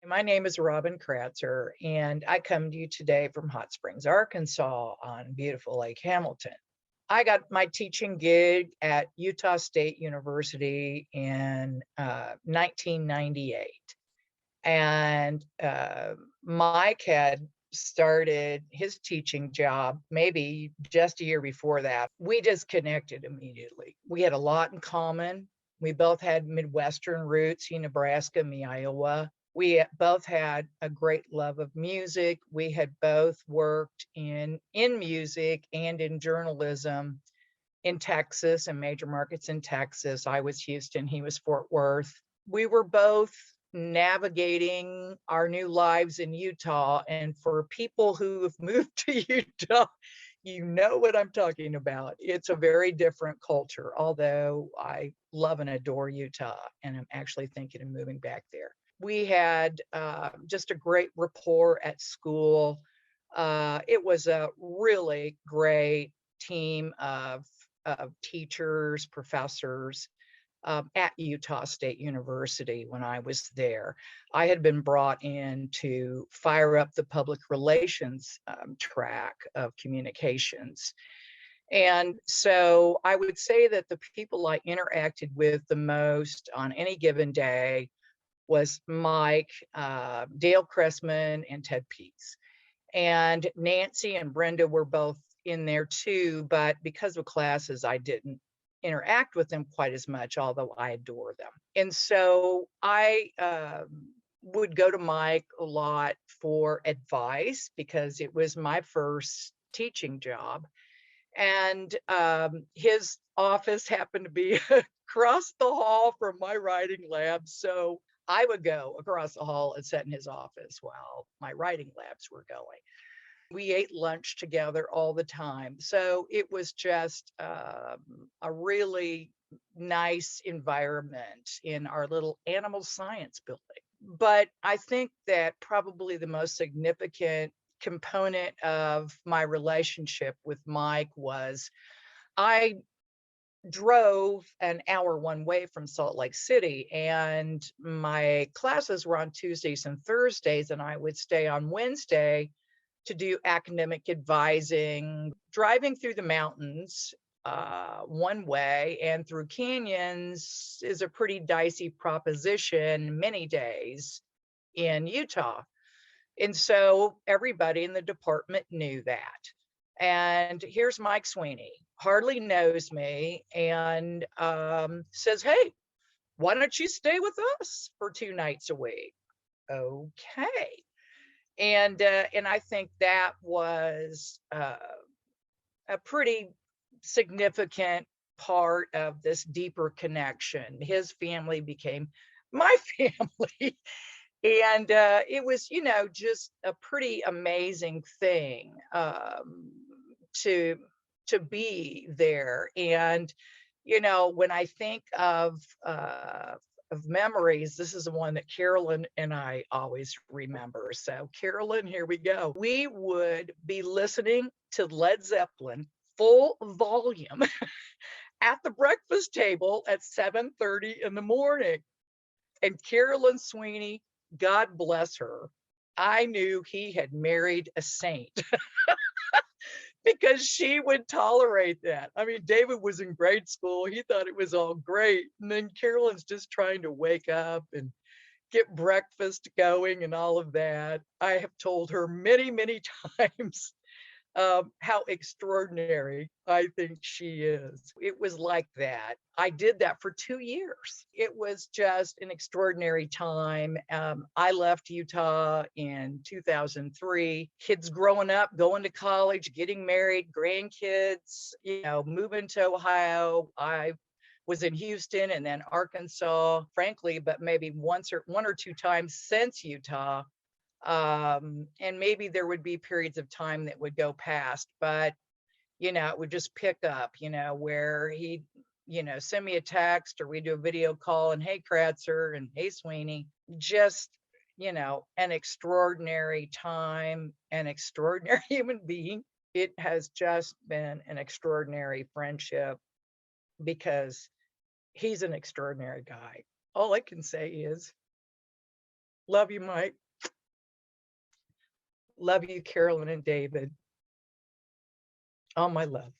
My name is Robyn Kratzer, and I come to you today from Hot Springs, Arkansas, on beautiful Lake Hamilton. I got my teaching gig at Utah State University in 1998. And Mike had started his teaching job maybe just a year before that. We just connected immediately. We had a lot in common. We both had Midwestern roots, he Nebraska, me Iowa. We both had a great love of music. We had both worked in music and in journalism in Texas and major markets in Texas. I was Houston, he was Fort Worth. We were both navigating our new lives in Utah. And for people who have moved to Utah, you know what I'm talking about. It's a very different culture, although I love and adore Utah, and I'm actually thinking of moving back there. We had just a great rapport at school. It was a really great team of teachers, professors at Utah State University when I was there. I had been brought in to fire up the public relations track of communications. And so I would say that the people I interacted with the most on any given day was Mike, Dale Cressman, and Ted Pease. And Nancy and Brenda were both in there too, but because of classes, I didn't interact with them quite as much, although I adore them. And so I would go to Mike a lot for advice because it was my first teaching job. And his office happened to be across the hall from my writing lab. So I would go across the hall and sit in his office while my writing labs were going. We ate lunch together all the time. So it was just a really nice environment in our little animal science building. But I think that probably the most significant component of my relationship with Mike was I drove an hour one way from Salt Lake City, and my classes were on Tuesdays and Thursdays, and I would stay on Wednesday to do academic advising. Driving through the mountains one way and through canyons is a pretty dicey proposition many days in Utah. And so everybody in the department knew that. And here's Mike Sweeney, hardly knows me, and says, "Hey, why don't you stay with us for 2 nights a week?" Okay. And I think that was a pretty significant part of this deeper connection. His family became my family. And it was, just a pretty amazing thing to be there. And when I think of memories, this is the one that Carolyn and I always remember. So Carolyn, here we go. We would be listening to Led Zeppelin full volume at the breakfast table at 7:30 in the morning. And Carolyn Sweeney, God bless her, I knew he had married a saint because she would tolerate that. I mean, David was in grade school. He thought it was all great. And then Carolyn's just trying to wake up and get breakfast going and all of that. I have told her many, many times how extraordinary I think she is. It was like that. I did that for 2 years. It was just an extraordinary time. I left Utah in 2003. Kids growing up, going to college, getting married, grandkids, moving to Ohio. I was in Houston and then Arkansas, frankly, but maybe one or two times since Utah. And maybe there would be periods of time that would go past, but it would just pick up, where he'd, send me a text or we do a video call and, "Hey, Kratzer," and, "Hey, Sweeney." Just, an extraordinary time, an extraordinary human being. It has just been an extraordinary friendship because he's an extraordinary guy. All I can say is Love you, Mike. Love you, Carolyn and David. All my love.